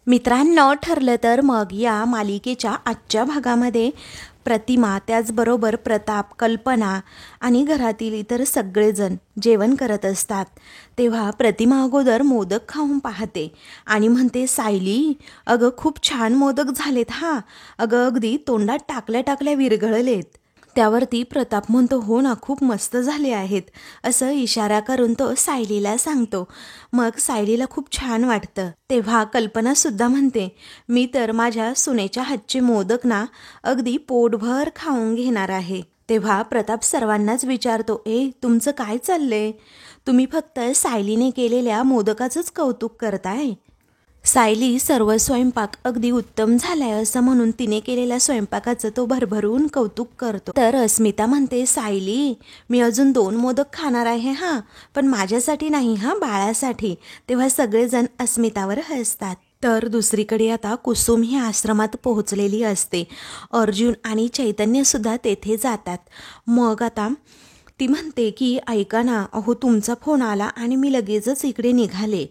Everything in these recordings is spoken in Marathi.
मित्रांनो, ठरलं तर मग या मालिकेच्या आजच्या भागामध्ये प्रतिमा, त्याचबरोबर प्रताप, कल्पना आणि घरातील इतर सगळेजण जेवण करत असतात. तेव्हा प्रतिमा अगोदर मोदक खाऊन पाहते आणि म्हणते, सायली, अगं खूप छान मोदक झालेत हा. अगं अगदी तोंडात टाकल्या टाकल्या विरघळलेत. त्यावरती प्रताप म्हणतो, हो ना, खूप मस्त झाले आहेत, असं इशारा करून तो सायलीला सांगतो. मग सायलीला खूप छान वाटतं. तेव्हा कल्पना सुद्धा म्हणते, मी तर माझ्या सुनेच्या हातचे मोदक ना अगदी पोटभर खाऊन घेणार आहे. तेव्हा प्रताप सर्वांनाच विचारतो, तुमचं काय चाललंय? तुम्ही फक्त सायलीने केलेल्या मोदकाचंच कौतुक करताय. सायली सर्व स्वयंपाक अगदी उत्तम झालाय असं म्हणून तिने केलेल्या स्वयंपाकाचं तो भरभरून कौतुक करतो. तर अस्मिता म्हणते, सायली, मी अजून 2 मोदक खाणार आहे हा, पण माझ्यासाठी नाही हा, बाळासाठी. तेव्हा सगळेजण अस्मितावर हसतात. तर दुसरीकडे आता कुसुम ही आश्रमात पोहोचलेली असते. अर्जुन आणि चैतन्य सुद्धा तेथे जातात. मग आता ती म्हणते की, ऐका ना, अहो तुमचा फोन आला आणि मी लगेचच इकडे निघाले.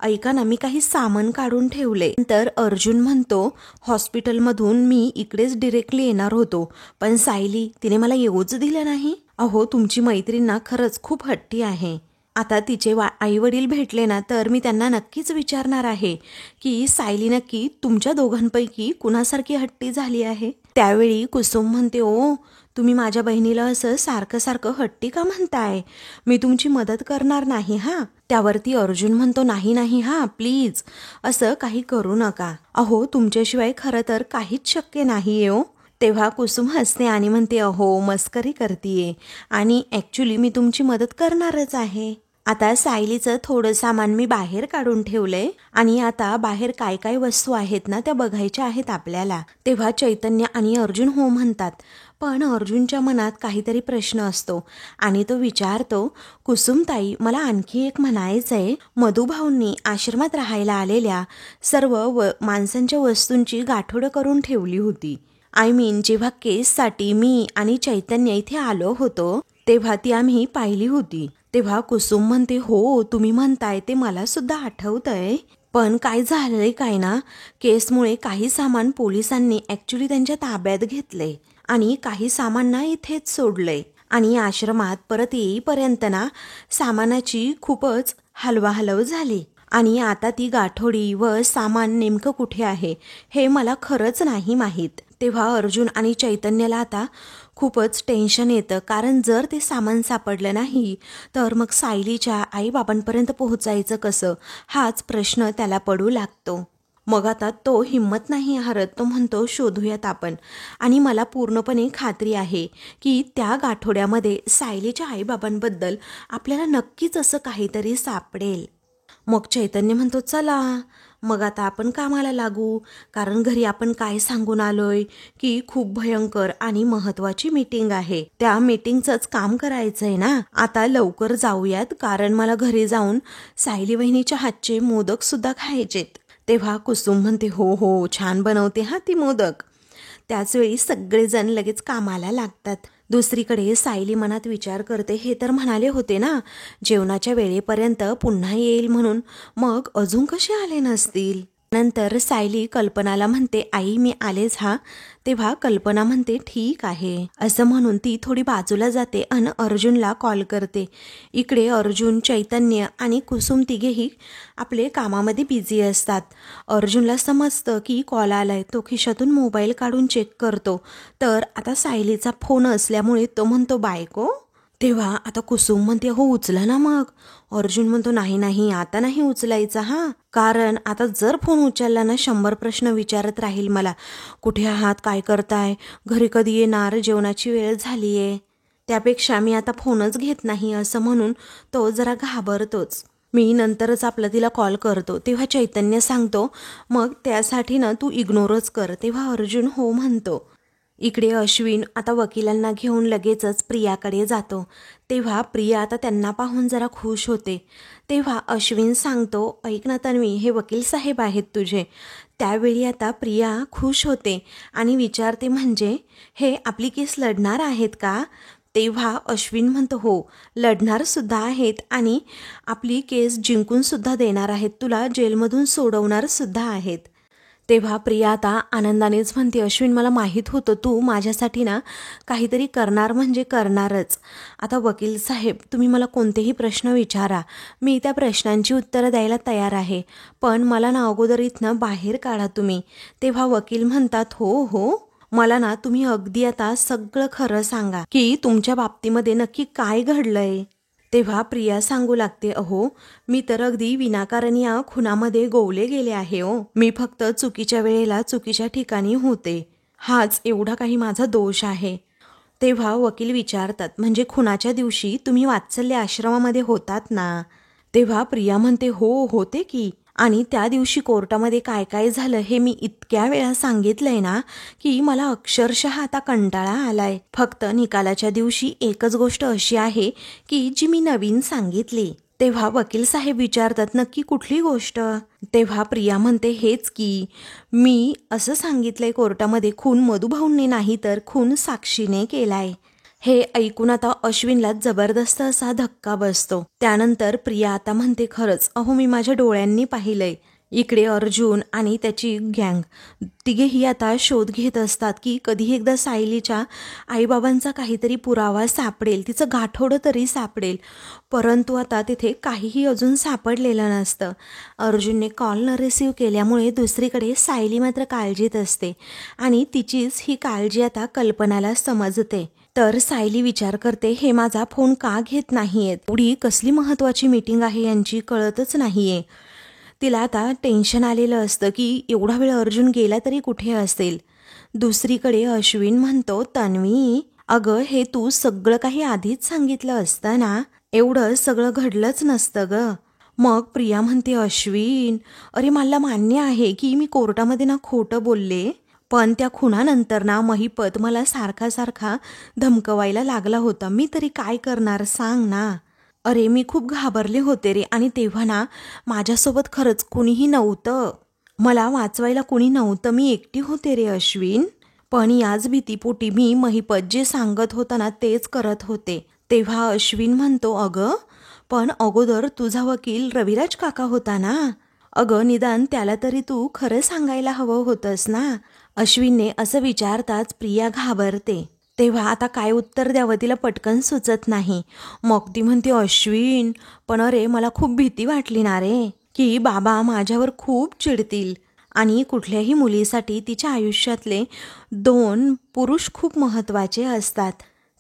ऐका ना, मी काही सामान काढून ठेवले. तर अर्जुन म्हणतो, हॉस्पिटलमधून मी इकडेच डिरेक्टली येणार होतो, पण सायली तिने मला येऊच दिलं नाही. अहो तुमची मैत्रीण ना खरंच खूप हट्टी आहे. आता तिचे आई वडील भेटले ना तर मी त्यांना नक्कीच विचारणार आहे की सायली नक्की तुमच्या दोघांपैकी कुणासारखी हट्टी झाली आहे. त्यावेळी कुसुम म्हणते, ओ, तुम्ही माझ्या बहिणीला असं सारखं सारखं हट्टी का म्हणताय? मी तुमची मदत करणार नाही हा. त्यावरती अर्जुन म्हणतो, नाही नाही हा, प्लीज असं काही करू नका. अहो तुमच्याशिवाय खरं तर काहीच शक्य नाही हो. तेव्हा कुसुम हसते आणि म्हणते, अहो मस्करी करतीये आणि ॲक्च्युली मी तुमची मदत करणारच आहे. आता सायलीचं थोडं सामान मी बाहेर काढून ठेवलंय आणि आता बाहेर काय काय वस्तू आहेत ना त्या बघायच्या आहेत आपल्याला. तेव्हा चैतन्य आणि अर्जुन हो म्हणतात, पण अर्जुनच्या मनात काहीतरी प्रश्न असतो आणि तो विचारतो, कुसुमताई, मला आणखी एक म्हणायचंय, मधुभाऊंनी आश्रमात राहायला आलेल्या सर्व माणसांच्या वस्तूंची गाठोडं करून ठेवली होती. जेव्हा केससाठी मी आणि चैतन्य इथे आलो होतो तेव्हा ती आम्ही पाहिली होती. तेव्हा कुसुम म्हणते, हो, तुम्ही म्हणताय ते मला सुद्धा आठवतंय, पण काय झालंय काय ना, केसमुळे काही सामान पोलिसांनी ॲक्च्युली त्यांच्या ताब्यात घेतले आणि काही सामान ना इथेच सोडलंय आणि आश्रमात परत येईपर्यंत ना सामानाची खूपच हलवाहलव झाली आणि आता ती गाठोडी व सामान नेमकं कुठे आहे हे मला खरंच नाही माहीत. तेव्हा अर्जुन आणि चैतन्याला आता खूपच टेन्शन येतं, कारण जर ते सामान सापडलं नाही तर मग सायलीच्या आईबाबांपर्यंत पोहोचायचं कसं, हाच प्रश्न त्याला पडू लागतो. मग आता तो हिंमत नाही हारत. तो म्हणतो, शोधूयात आपण, आणि मला पूर्णपणे खात्री आहे की त्या गाठोड्यामध्ये सायलीच्या आईबाबांबद्दल आपल्याला नक्कीच असं काहीतरी सापडेल. मग चैतन्य म्हणतो, चला मग आता आपण कामाला लागू, कारण घरी आपण काय सांगून आलोय की खूप भयंकर आणि महत्वाची मीटिंग आहे, त्या मीटिंगचंच काम करायचंय ना. आता लवकर जाऊयात, कारण मला घरी जाऊन सायली वहिनीच्या हातचे मोदक सुद्धा खायचेत. तेव्हा कुसुम म्हणते, हो हो, छान बनवते हा ती मोदक. त्याचवेळी सगळेजण लगेच कामाला लागतात. दुसरीकडे सायली मनात विचार करते, हे तर म्हणाले होते ना जेवणाच्या वेळेपर्यंत पुन्हा येईल म्हणून, मग अजून कसे आले नसतील. नंतर सायली कल्पनाला म्हणते, आई मी आलेच हा. तेव्हा कल्पना म्हणते, ठीक आहे असं म्हणून ती थोडी बाजूला जाते आणि अर्जुनला कॉल करते. इकडे अर्जुन, चैतन्य आणि कुसुम तिघेही आपले कामामध्ये बिझी असतात. अर्जुनला समजतं की कॉल आलाय. तो खिशातून मोबाईल काढून चेक करतो तर आता सायलीचा फोन असल्यामुळे तो म्हणतो, बायको. तेव्हा आता कुसुम म्हणते, हो उचला ना मग. अर्जुन म्हणतो, नाही नाही, आता नाही उचलायचा हा, कारण आता जर फोन उचलला ना 100 प्रश्न विचारत राहील मला, कुठे आहात, काय करताय, घरी कधी येणार, जेवणाची वेळ झालीये. त्यापेक्षा मी आता फोनच घेत नाही असं म्हणून तो जरा घाबरतोच. मी नंतरच तिला कॉल करतो. तेव्हा चैतन्य सांगतो, मग त्यासाठी ना तू इग्नोरच कर. तेव्हा अर्जुन हो म्हणतो. इकडे अश्विन आता वकिलांना घेऊन लगेचच प्रियाकडे जातो. तेव्हा प्रिया आता त्यांना पाहून जरा खुश होते. तेव्हा अश्विन सांगतो, ऐक ना तन्वी, हे वकील साहेब आहेत तुझे. त्यावेळी आता प्रिया खुश होते आणि विचारते, म्हणजे हे आपली केस लढणार आहेत का? तेव्हा अश्विन म्हणतो, हो, लढणार सुद्धा आहेत आणि आपली केस जिंकून सुद्धा देणार आहेत, तुला जेलमधून सोडवणार सुद्धा आहेत. तेव्हा प्रिया आता आनंदानेच म्हणते, अश्विन मला माहीत होतं तू माझ्यासाठी ना काहीतरी करणार म्हणजे करणारच. आता वकील साहेब तुम्ही मला कोणतेही प्रश्न विचारा, मी त्या प्रश्नांची उत्तरं द्यायला तयार आहे, पण मला ना अगोदर इथनं बाहेर काढा तुम्ही. तेव्हा वकील म्हणतात, हो हो, मला ना तुम्ही अगदी आता सगळं खरं सांगा की तुमच्या बाबतीमध्ये नक्की काय घडलंय. तेव्हा प्रिया सांगू लागते, अहो मी तर अगदी विनाकारण या खुनामध्ये गोवले गेले आहे हो. मी फक्त चुकीच्या वेळेला चुकीच्या ठिकाणी होते, हाच एवढा काही माझा दोष आहे. तेव्हा वकील विचारतात, म्हणजे खुनाच्या दिवशी तुम्ही वात्सल्य आश्रमामध्ये होतात ना. तेव्हा प्रिया म्हणते, हो होते की, आणि त्या दिवशी कोर्टामध्ये काय काय झालं हे मी इतक्या वेळा सांगितलंय ना की मला अक्षरशः आता कंटाळा आलाय. फक्त निकालाच्या दिवशी एकच गोष्ट अशी आहे की जी मी नवीन सांगितली. तेव्हा वकील साहेब विचारतात, नक्की कुठली गोष्ट. तेव्हा प्रिया म्हणते, हेच की मी असं सांगितलंय कोर्टामध्ये, खून मधुभाऊंनी नाही तर खून साक्षीने केलाय. हे ऐकून आता अश्विनला जबरदस्त असा धक्का बसतो. त्यानंतर प्रिया आता म्हणते, खरंच अहो मी माझ्या डोळ्यांनी पाहिलंय. इकडे अर्जुन आणि त्याची गँग तिघेही आता शोध घेत असतात की कधी एकदा सायलीच्या आईबाबांचा काहीतरी पुरावा सापडेल, तिचं गाठोडं तरी सापडेल. परंतु आता तिथे काहीही अजून सापडलेलं नसतं. अर्जुनने कॉल न रिसीव्ह केल्यामुळे दुसरीकडे सायली मात्र काळजीत असते आणि तिचीच ही काळजी आता कल्पनाला समजते. तर सायली विचार करते, हे माझा फोन का घेत नाहीयेत, एवढी कसली महत्त्वाची मीटिंग आहे यांची कळतच नाहीये. तिला आता टेन्शन आलेलं असतं की एवढा वेळ अर्जुन गेला तरी कुठे असेल. दुसरीकडे अश्विन म्हणतो, तन्वी अगं हे तू सगळं काही आधीच सांगितलं असतं ना, एवढं सगळं घडलंच नसतं ग. मग प्रिया म्हणते, अश्विन अरे मला मान्य आहे की मी कोर्टामध्ये ना खोटं बोलले, पण त्या खुनानंतर ना महिपत मला सारखा सारखा धमकवायला लागला होता, मी तरी काय करणार सांग ना. अरे मी खूप घाबरले होते रे, आणि तेव्हा ना माझ्यासोबत खरंच कुणीही नव्हतं, मला वाचवायला कुणी नव्हतं, मी एकटी होते रे अश्विन. पण याच भीतीपोटी मी महिपत जे सांगत होता ना तेच करत होते. तेव्हा अश्विन म्हणतो, अगं पण अगोदर तुझा वकील रविराज काका होता ना, अगं निदान त्याला तरी तू खरं सांगायला हवं होतंस ना. अश्विनने असं विचारताच प्रिया घाबरते. तेव्हा आता काय उत्तर द्यावं तिला पटकन सुचत नाही. मग ती म्हणते, अश्विन पण अरे मला खूप भीती वाटली ना रे की बाबा माझ्यावर खूप चिडतील, आणि कुठल्याही मुलीसाठी तिच्या आयुष्यातले 2 पुरुष खूप महत्त्वाचे असतात,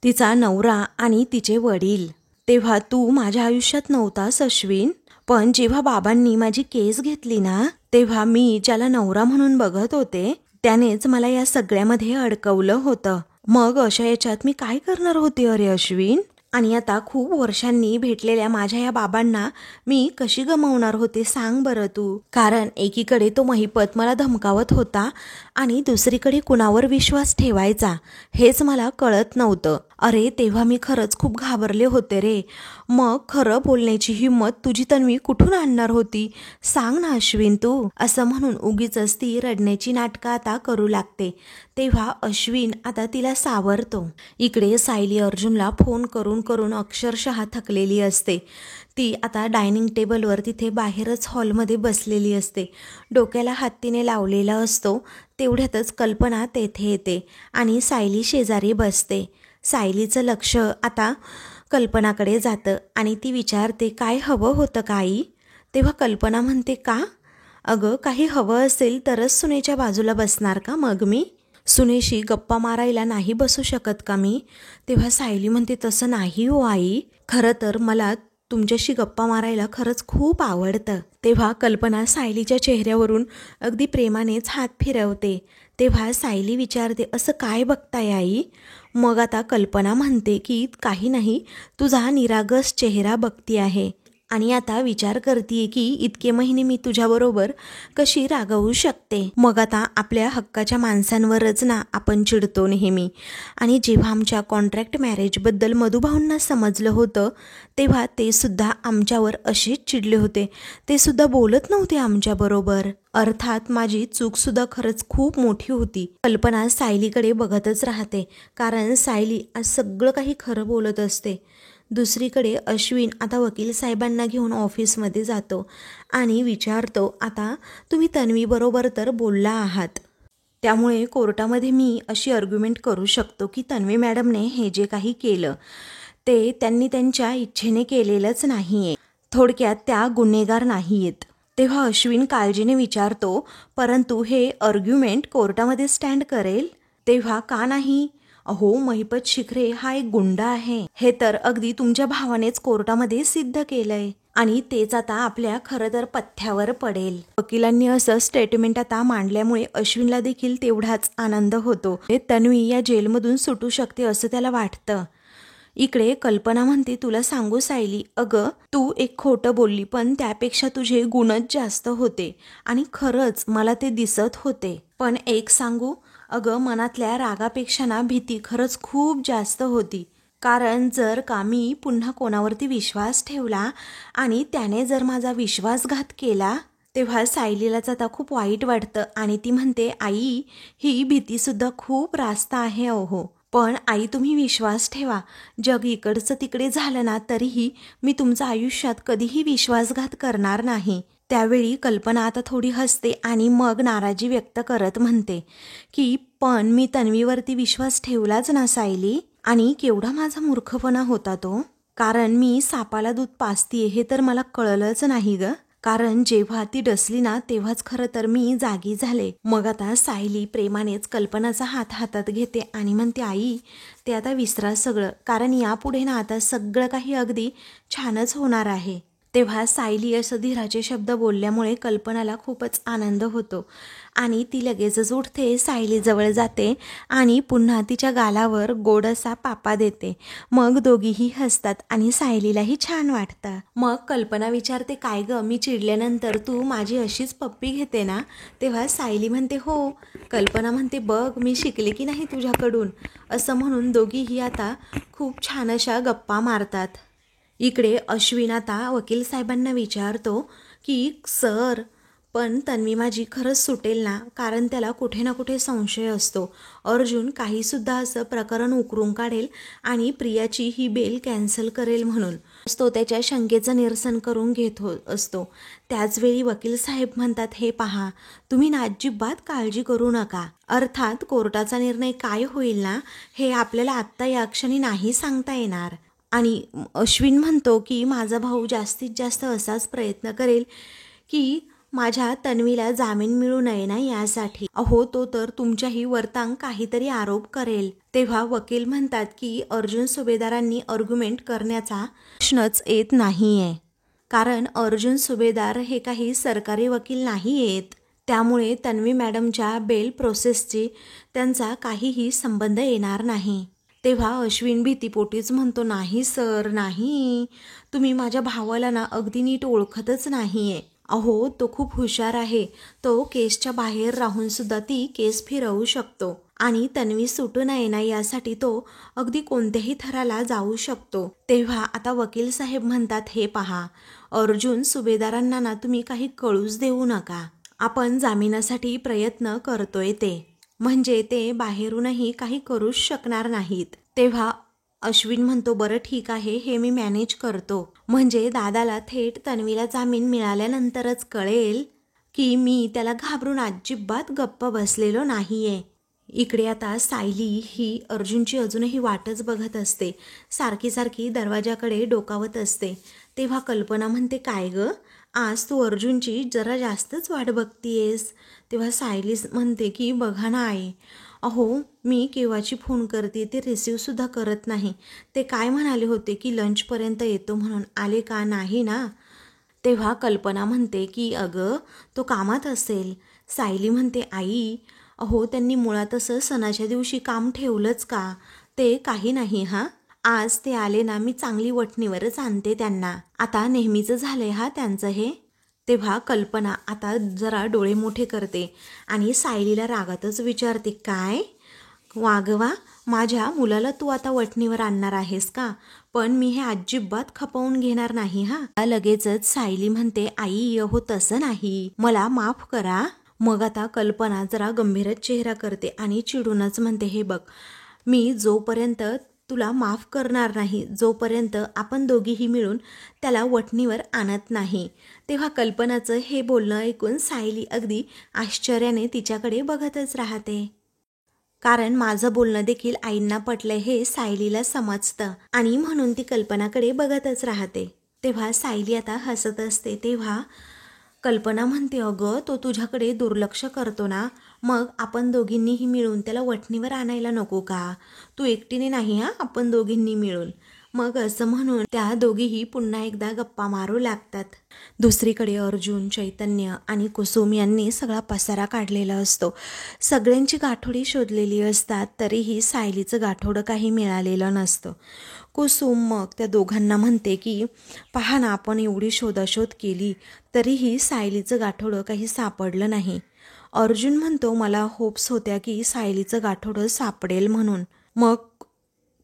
तिचा नवरा आणि तिचे वडील. तेव्हा तू माझ्या आयुष्यात नव्हतास अश्विन, पण जेव्हा बाबांनी माझी केस घेतली ना तेव्हा मी ज्याला नवरा म्हणून बघत होते त्यानेच मला या सगळ्यामध्ये अडकवलं होतं. मग अशा याच्यात मी काय करणार होते अरे अश्विन, आणि आता खूप वर्षांनी भेटलेल्या माझ्या या बाबांना मी कशी गमावणार होते सांग बरं तू. कारण एकीकडे तो महिपत मला धमकावत होता आणि दुसरीकडे कुणावर विश्वास ठेवायचा हेच मला कळत नव्हतं. अरे तेव्हा मी खरंच खूप घाबरले होते रे. मग खरं बोलण्याची हिंमत तुझी तन्वी कुठून आणणार होती सांग ना अश्विन तू. असं म्हणून उगीच ती रडण्याची नाटकं आता करू लागते. तेव्हा अश्विन आता तिला सावरतो. इकडे सायली अर्जुनला फोन करून करून अक्षरशः थकलेली असते. ती आता डायनिंग टेबलवर तिथे बाहेरच हॉलमध्ये बसलेली असते, डोक्याला हात तिने लावलेला असतो. तेवढ्यातच कल्पना तेथे येते आणि सायली शेजारी बसते. सायलीचं लक्ष आता कल्पनाकडे जातं आणि ती विचारते, काय हवं होतं काही. तेव्हा कल्पना म्हणते, का अगं काही हवं असेल तरच सुनेच्या बाजूला बसणार का मग मी, सुनेशी गप्पा मारायला नाही बसू शकत का मी. तेव्हा सायली म्हणते, तसं नाही हो आई, खरं तर मला तुमच्याशी गप्पा मारायला खरंच खूप आवडतं. तेव्हा कल्पना सायलीच्या चेहऱ्यावरून अगदी प्रेमानेच हात फिरवते. तेव्हा सायली विचारते, असं काय बघताय आई. मग आता कल्पना म्हणते की काही नाही, तुझा निरागस चेहरा बघती आहे आणि आता विचार करते की इतके महिने मी तुझ्याबरोबर कशी रागवू शकते. मग आता आपल्या हक्काच्या माणसांवरच ना आपण चिडतो नेहमी, आणि जेव्हा आमच्या कॉन्ट्रॅक्ट मॅरेजबद्दल मधुभाऊंना समजलं होतं तेव्हा ते सुद्धा आमच्यावर असेच चिडले होते, ते सुद्धा बोलत नव्हते आमच्याबरोबर. अर्थात माझी चूकसुद्धा खरंच खूप मोठी होती. कल्पना सायलीकडे बघतच राहते, कारण सायली आज सगळं काही खरं बोलत असते. दुसरीकडे अश्विन आता वकील साहेबांना घेऊन ऑफिसमध्ये जातो आणि विचारतो, आता तुम्ही तन्वीबरोबर तर बोलला आहात, त्यामुळे कोर्टामध्ये मी अशी आर्ग्युमेंट करू शकतो की तन्वी मॅडमने हे जे काही केलं ते त्यांनी त्यांच्या इच्छेने केलेलंच नाही आहे, थोडक्यात त्या गुन्हेगार नाही आहेत. तेव्हा अश्विन काळजीने विचारतो, परंतु हे आर्ग्युमेंट कोर्टामध्ये स्टँड करेल? तेव्हा का नाही? अहो, महिपत शिखरे हा एक गुंडा आहे, हे तर अगदी तुमच्या भावानेच कोर्टामध्ये सिद्ध केलंय आणि तेच आता आपल्या खरं तर पथ्यावर पडेल. वकिलांनी असं स्टेटमेंट आता मांडल्यामुळे अश्विनला देखील तेवढाच आनंद होतो. तन्वी या जेलमधून सुटू शकते असं त्याला वाटतं. इकडे कल्पना म्हणते, तुला सांगू सायली, अगं तू एक खोटं बोलली पण त्यापेक्षा तुझे गुणच जास्त होते आणि खरंच मला ते दिसत होते. पण एक सांगू, अगं मनातल्या रागापेक्षा ना भीती खरंच खूप जास्त होती. कारण जर का मी पुन्हा कोणावरती विश्वास ठेवला आणि त्याने जर माझा विश्वासघात केला, तेव्हा सायलीलाच आता खूप वाईट वाटतं आणि ती म्हणते, आई ही भीतीसुद्धा खूप रास्त आहे अहो. पण आई तुम्ही विश्वास ठेवा, जग इकडचं तिकडे झालं ना तरीही मी तुमच्या आयुष्यात कधीही विश्वासघात करणार नाही. त्यावेळी कल्पना आता थोडी हसते आणि मग नाराजी व्यक्त करत म्हणते की पण मी तन्वीवरती विश्वास ठेवलाच ना सायली, आणि केवढा माझा मूर्खपणा होता तो. कारण मी सापाला दूध पाजतीये हे तर मला कळलंच नाही ग. कारण जेव्हा ती डसली ना तेव्हाच खरं तर मी जागी झाले. मग आता सायली प्रेमानेच कल्पनाचा हात हातात घेते आणि म्हणते, आई ते आता विसरा सगळं, कारण यापुढे ना आता सगळं काही अगदी छानच होणार आहे. तेव्हा सायली असं धीराचे शब्द बोलल्यामुळे कल्पनाला खूपच आनंद होतो आणि ती लगेचच उठते, सायलीजवळ जाते आणि पुन्हा तिच्या गालावर गोड असा पापा देते. मग दोघीही हसतात आणि सायलीलाही छान वाटतं. मग कल्पना विचारते, काय ग मी चिडल्यानंतर तू माझी अशीच पप्पी घेते ना? तेव्हा सायली म्हणते, हो. कल्पना म्हणते, बघ मी शिकले की नाही तुझ्याकडून. असं म्हणून दोघीही आता खूप छान अशा गप्पा मारतात. इकडे अश्विन आता वकील साहेबांना विचारतो की सर, पण तन्वी माझी खरंच सुटेल ना? कारण त्याला कुठे ना कुठे संशय असतो. अर्जुन काहीसुद्धा असं प्रकरण उकरून काढेल आणि प्रियाची ही बेल कॅन्सल करेल म्हणून तो त्याच्या शंकेचं निरसन करून घेत असतो. त्याचवेळी वकील साहेब म्हणतात, हे पहा, तुम्ही ना अजिबात काळजी करू नका. अर्थात कोर्टाचा निर्णय काय होईल ना हे आपल्याला आत्ता या क्षणी नाही सांगता येणार. आणि अश्विन म्हणतो की माझा भाऊ जास्तीत जास्त असाच प्रयत्न करेल की माझ्या तन्वीला जामीन मिळू नये ना यासाठी. अहो, तो तर तुमच्याही वर्तांग काहीतरी आरोप करेल. तेव्हा वकील म्हणतात की अर्जुन सुभेदारांनी आर्ग्युमेंट करण्याचा प्रश्नच येत नाहीये, कारण अर्जुन सुभेदार हे काही सरकारी वकील नाही आहेत. त्यामुळे तन्वी मॅडमच्या बेल प्रोसेसची त्यांचा काहीही संबंध येणार नाही. तेव्हा अश्विन भीतीपोटीच म्हणतो, नाही सर, नाही, तुम्ही माझ्या भावाला ना अगदी नीट ओळखतच नाहीये. अहो, तो खूप हुशार आहे. तो केसच्या बाहेर राहून सुद्धा ती केस फिरवू शकतो आणि तन्वी सुटू नये ना यासाठी तो अगदी कोणत्याही थराला जाऊ शकतो. तेव्हा आता वकील साहेब म्हणतात, हे पहा, अर्जुन सुभेदारांना ना तुम्ही काही कळूच देऊ नका. आपण जामिनासाठी प्रयत्न करतोय ते, म्हणजे ते बाहेरूनही काही करूच शकणार नाहीत. तेव्हा अश्विन म्हणतो, बरं ठीक आहे, हे मी मॅनेज करतो. म्हणजे दादाला थेट तन्वीला जामीन मिळाल्यानंतरच कळेल की मी त्याला घाबरून अजिबात गप्प बसलेलो नाहीये. इकडे आता सायली ही अर्जुनची अजूनही वाटच बघत असते. सारखी सारखी दरवाजाकडे डोकावत असते. तेव्हा कल्पना म्हणते, काय ग, आज तू अर्जुनची जरा जास्तच वाट बघतीयेस. तेव्हा सायली म्हणते की बघा ना आई, अहो मी केव्हाची फोन करते ते रिसीव्हसुद्धा करत नाही. ते काय म्हणाले होते की लंचपर्यंत येतो म्हणून, आले का नाही ना? तेव्हा कल्पना म्हणते की अगं तो कामात असेल. सायली म्हणते, आई अहो त्यांनी मुळात असं सणाच्या दिवशी काम ठेवलंच का? ते काही नाही हां, आज ते आले ना मी चांगली वठणीवरच आणते त्यांना. आता नेहमीचं झालंय हा त्यांचं हे. तेव्हा कल्पना आता जरा डोळे मोठे करते आणि सायलीला रागातच विचारते, काय वागवा, माझ्या मुलाला तू आता वठणीवर आणणार आहेस का? पण मी हे अजिबात खपवून घेणार नाही हा. लगेचच सायली म्हणते, आई अहो तसं नाही, मला माफ करा. मग आता कल्पना जरा गंभीरच चेहरा करते आणि चिडूनच म्हणते, हे बघ, मी जोपर्यंत तुला माफ करणार नाही जोपर्यंत आपण दोघीही मिळून त्याला वठणीवर आणत नाही. तेव्हा कल्पनाचं हे बोलणं ऐकून सायली अगदी आश्चर्याने तिच्याकडे बघतच राहते. कारण माझं बोलणं देखील आईंना पटलंय हे सायलीला समजतं आणि म्हणून ती कल्पनाकडे बघतच राहते. तेव्हा सायली आता हसत असते. तेव्हा कल्पना म्हणते, अगं तो तुझ्याकडे दुर्लक्ष करतो ना, मग आपण दोघींनीही मिळून त्याला वठणीवर आणायला नको का? तू एकटीने नाही हां, आपण दोघींनी मिळून. मग असं म्हणून त्या दोघीही पुन्हा एकदा गप्पा मारू लागतात. दुसरीकडे अर्जुन, चैतन्य आणि कुसुम यांनी सगळा पसारा काढलेला असतो. सगळ्यांची गाठोडी शोधलेली असतात, तरीही सायलीचं गाठोडं काही मिळालेलं नसतं. कुसुम मग त्या दोघांना म्हणते की पहा ना, आपण एवढी शोधाशोध केली तरीही सायलीचं गाठोडं काही सापडलं नाही. अर्जुन म्हणतो, मला होप्स होत्या की सायलीचं गाठोडं सापडेल म्हणून. मग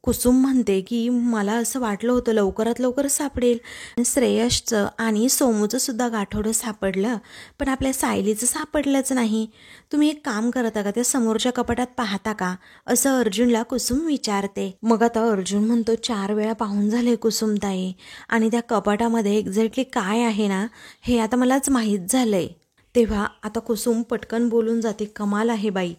कुसुम म्हणते की मला असं वाटलं होतं लवकरात लवकर सापडेल. श्रेयसचं आणि सोमूचं सुद्धा गाठोडं सापडलं, पण आपल्या सायलीचं सापडलंच नाही. तुम्ही एक काम करता का, त्या समोरच्या कपाटात पाहता का, असं अर्जुनला कुसुम विचारते. मग आता अर्जुन म्हणतो, 4 वेळा पाहून झाले कुसुमताई, आणि त्या कपाटामध्ये एक्झॅक्टली काय आहे ना हे आता मलाच माहीत झालंय. तेव्हा आता कुसुम पटकन बोलून जाते, कमाल आहे बाई,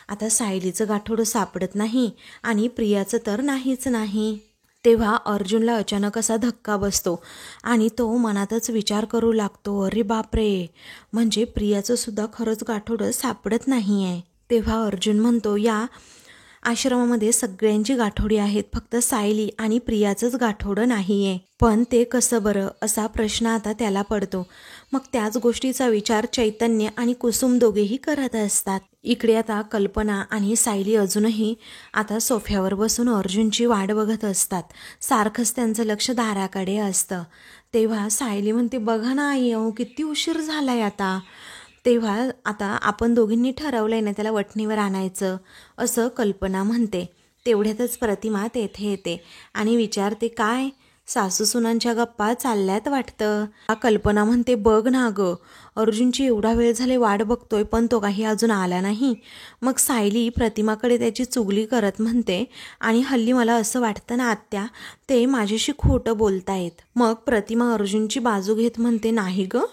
आता सायलीचं गाठोडं सापडत नाही आणि प्रियाचं तर नाहीच नाही. तेव्हा अर्जुनला अचानक असा धक्का बसतो आणि तो मनातच विचार करू लागतो, अरे बापरे, म्हणजे प्रियाचं सुद्धा खरंच गाठोडं सापडत नाही आहे. तेव्हा अर्जुन म्हणतो, या आश्रमामध्ये सगळ्यांची गाठोडी आहेत, फक्त सायली आणि प्रियाचंच गाठोडं नाही आहे. पण ते कसं बरं, असा प्रश्न आता त्याला पडतो. मग त्याच गोष्टीचा विचार चैतन्य आणि कुसुम दोघेही करत असतात. इकडे आता कल्पना आणि सायली अजूनही आता सोफ्यावर बसून अर्जुनची वाट बघत असतात. सारखंच त्यांचं लक्ष दाराकडे असतं. तेव्हा सायली म्हणते, बघा ना आई, अहो किती उशीर झालाय आता. तेव्हा आता आपण दोघींनी ठरवलंय ना त्याला वठणीवर आणायचं, असं कल्पना म्हणते. तेवढ्यातच प्रतिमा तेथे येते आणि विचारते, काय सासू सुनांच्या गप्पा चालल्यात वाटतं. कल्पना म्हणते, बघ ना गं, अर्जुनची एवढा वेळ झाले वाट बघतोय पण तो काही अजून आला नाही. मग सायली प्रतिमाकडे त्याची चुगली करत म्हणते, आणि हल्ली मला असं वाटतं ना आत्या, ते माझ्याशी खोटं बोलतायत. मग प्रतिमा अर्जुनची बाजू घेत म्हणते, नाही गं,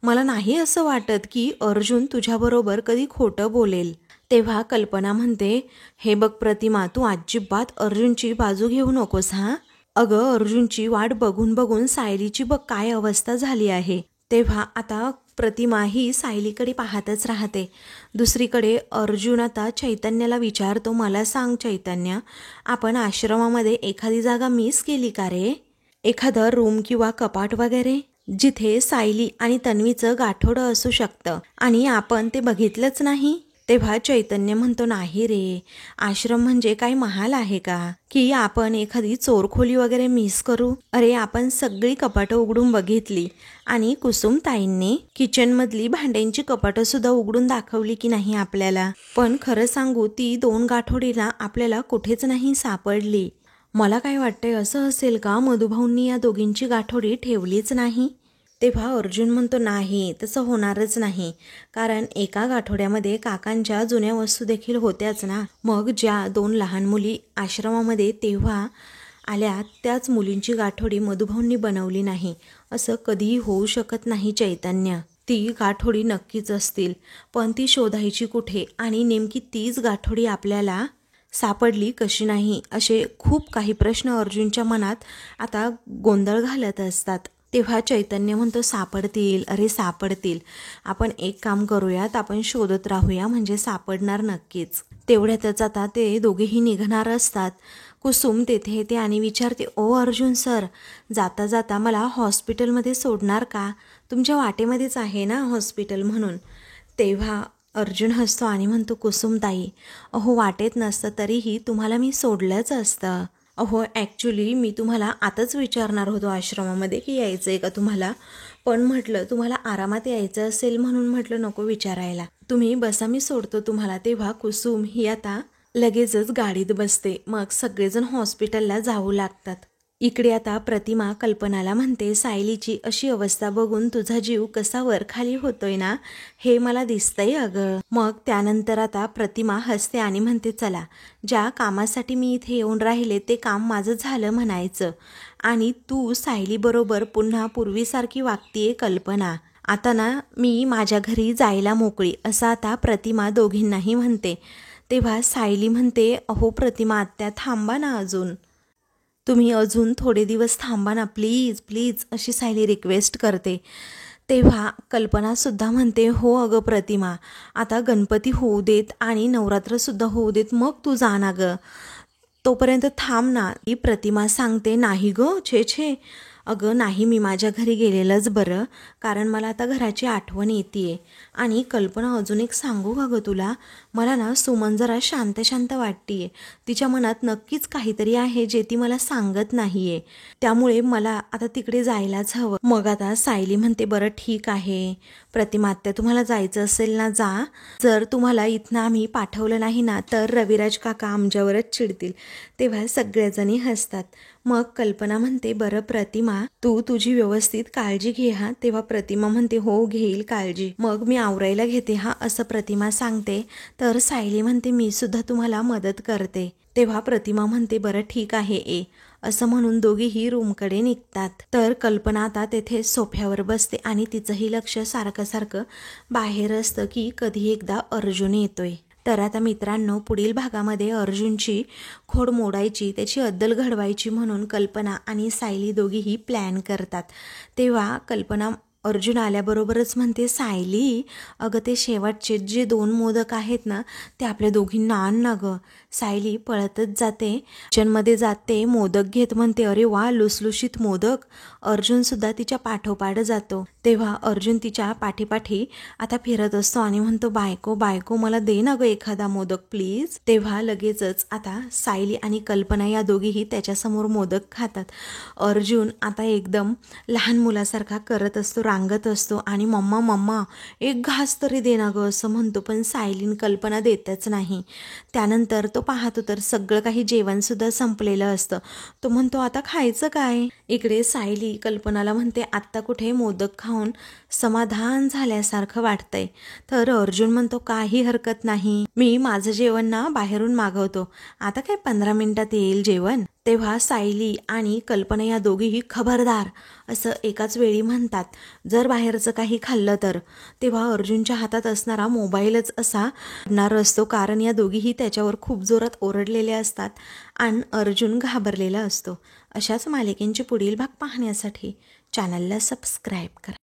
मला नाही असं वाटत की अर्जुन तुझ्याबरोबर कधी खोटं बोलेल. तेव्हा कल्पना म्हणते, हे बघ प्रतिमा, तू अजिबात अर्जुनची बाजू घेऊ नकोस हां. अगं अर्जुनची वाट बघून बघून सायलीची बघ काय अवस्था झाली आहे. तेव्हा आता प्रतिमा ही सायलीकडे पाहतच राहते. दुसरीकडे अर्जुन आता चैतन्याला विचारतो, मला सांग चैतन्य, आपण आश्रमामध्ये एखादी जागा मिस केली का रे, एखादं रूम किंवा कपाट वगैरे, जिथे सायली आणि तन्वीचं गाठोडं असू शकतं आणि आपण ते बघितलंच नाही. तेव्हा चैतन्य म्हणतो, नाही रे, आश्रम म्हणजे काय महाल आहे का की आपण एखादी चोरखोली वगैरे मिस करू. अरे आपण सगळी कपाटं उघडून बघितली आणि कुसुम ताईंनी किचनमधली भांड्यांची कपाटं सुद्धा उघडून दाखवली की नाही आपल्याला. पण खरं सांगू, ती 2 गाठोडीला आपल्याला कुठेच नाही सापडली. मला काय वाटतंय, असं असेल का मधुभाऊंनी या दोघींची गाठोडी ठेवलीच नाही. तेव्हा अर्जुन म्हणतो, नाही, तसं होणारच नाही, कारण एका गाठोड्यामध्ये काकांच्या जुन्या वस्तू देखील होत्याच ना. मग ज्या 2 लहान मुली आश्रमामध्ये तेव्हा आल्या त्याच मुलींची गाठोडी मधुभाऊंनी बनवली नाही, असं कधीही होऊ शकत नाही चैतन्य. ती गाठोडी नक्कीच असतील, पण ती शोधायची कुठे आणि नेमकी तीच गाठोडी आपल्याला सापडली कशी नाही, असे खूप काही प्रश्न अर्जुनच्या मनात आता गोंधळ घालत असतात. तेव्हा चैतन्य म्हणतो, सापडतील, अरे सापडतील, आपण एक काम करूयात, आपण शोधत राहूया, म्हणजे सापडणार नक्कीच. तेवढ्यातच आता ते दोघेही निघणार असतात. कुसुम तेथे येते आणि विचारते, ओ अर्जुन सर, जाता जाता मला हॉस्पिटलमध्ये सोडणार का, तुमच्या वाटेमध्येच आहे ना हॉस्पिटल म्हणून. तेव्हा अर्जुन हसतो आणि म्हणतो, कुसुमताई, अहो वाटेत नसतं तरीही तुम्हाला मी सोडलंच असतं. अहो ॲक्च्युली मी तुम्हाला आताच विचारणार होतो आश्रमामध्ये की यायचं आहे का तुम्हाला, पण म्हटलं तुम्हाला आरामात यायचं असेल म्हणून म्हटलं नको विचारायला, तुम्ही बसा, मी सोडतो तुम्हाला. तेव्हा कुसुम ही आता लगेचच गाडीत बसते. मग सगळेजण हॉस्पिटलला जाऊ लागतात. इकडे आता प्रतिमा कल्पनाला म्हणते, सायलीची अशी अवस्था बघून तुझा जीव कसा वर खाली होतोय ना, हे मला दिसतंय अगं. मग त्यानंतर आता प्रतिमा हसते आणि म्हणते, चला, ज्या कामासाठी मी इथे येऊन राहिले ते काम माझं झालं म्हणायचं. आणि तू सायलीबरोबर पुन्हा पूर्वीसारखी वागतीये कल्पना. आता ना मी माझ्या घरी जायला मोकळी, असं आता प्रतिमा दोघींनाही म्हणते. तेव्हा सायली म्हणते, अहो प्रतिमा आत्या, थांबा ना अजून, तुम्ही अजून थोडे दिवस थांबा ना प्लीज प्लीज, अशी सायली रिक्वेस्ट करते. तेव्हा कल्पनासुद्धा म्हणते, हो अगं प्रतिमा, आता गणपती होऊ देत आणि नवरात्रसुद्धा होऊ देत, मग तू जा ना गं, तोपर्यंत थांब ना. ही प्रतिमा सांगते, नाही गं, छे छे, अगं नाही, मी माझ्या घरी गेलेलंच बरं, कारण मला आता घराची आठवण येते. आणि कल्पना, अजून एक सांगू का गं तुला, मला ना सुमन जरा शांत शांत वाटतीये, तिच्या मनात नक्कीच काहीतरी आहे जे ती मला सांगत नाहीये, त्यामुळे मला आता तिकडे जायलाच हवं. मग आता सायली म्हणते, बरं ठीक आहे प्रतिमा आत्या, तुम्हाला जायचं असेल ना जा, जर तुम्हाला इथनं आम्ही पाठवलं नाही ना तर रविराज काका आमच्यावरच चिडतील. तेव्हा सगळेजणी हसतात. मग कल्पना म्हणते, बरं प्रतिमा, तू तुझी व्यवस्थित काळजी घे हा. तेव्हा प्रतिमा म्हणते, हो घेईल काळजी, मग मी आवरायला घेते हा, असं प्रतिमा सांगते. तर सायली म्हणते, मी सुद्धा तुम्हाला मदत करते. तेव्हा प्रतिमा म्हणते, बरं ठीक आहे ए, असं म्हणून दोघीही रूमकडे निघतात. तर कल्पना आता तेथे सोफ्यावर बसते आणि तिचंही लक्ष सारखं सारखं बाहेर असतं की कधी एकदा अर्जुन येतोय. तर आता मित्रांनो, पुढील भागामध्ये अर्जुनची खोड मोडायची, त्याची अद्दल घडवायची म्हणून कल्पना आणि सायली दोघीही प्लॅन करतात. तेव्हा कल्पना अर्जुन आल्याबरोबरच म्हणते, सायली, अगं ते शेवटचे जे 2 मोदक आहेत ना ते आपल्या दोघींना आण ना गं. सायली पळतच जाते, किचनमध्ये जाते, मोदक घेत म्हणते, अरे वा, लुसलुशीत मोदक. अर्जुनसुद्धा तिच्या पाठोपाठ जातो. तेव्हा अर्जुन तिच्या पाठीपाठी आता फिरत असतो आणि म्हणतो, बायको बायको, मला दे ना गं एखादा मोदक प्लीज. तेव्हा लगेचच आता सायली आणि कल्पना या दोघीही त्याच्यासमोर मोदक खातात. अर्जुन आता एकदम लहान मुलासारखा करत असतो, रांगत असतो आणि मम्मा मम्मा एक घास तरी दे ना गं, असं म्हणतो. पण सायलीन कल्पना देतच नाही. त्यानंतर तो पाहतो तर सगळं काही जेवणसुद्धा संपलेलं असतं. तो म्हणतो, आता खायचं काय. इकडे सायली कल्पनाला म्हणते, आत्ता कुठे मोदक खाऊन समाधान झाल्यासारखं वाटतंय. तर अर्जुन म्हणतो, काही हरकत नाही, मी माझं जेवण ना बाहेरून मागवतो, आता काय 15 मिनिटात येईल जेवण. तेव्हा सायली आणि कल्पना या दोघीही खबरदार असं एकाच वेळी म्हणतात, जर बाहेरचं काही खाल्लं तर. तेव्हा अर्जुनच्या हातात असणारा मोबाईलच असा पडणार असतो, कारण या दोघीही त्याच्यावर खूप जोरात ओरडलेल्या असतात आणि अर्जुन घाबरलेला असतो. अशाच मालिकेंचे पुढील भाग पाहण्यासाठी चॅनलला सबस्क्राईब करा.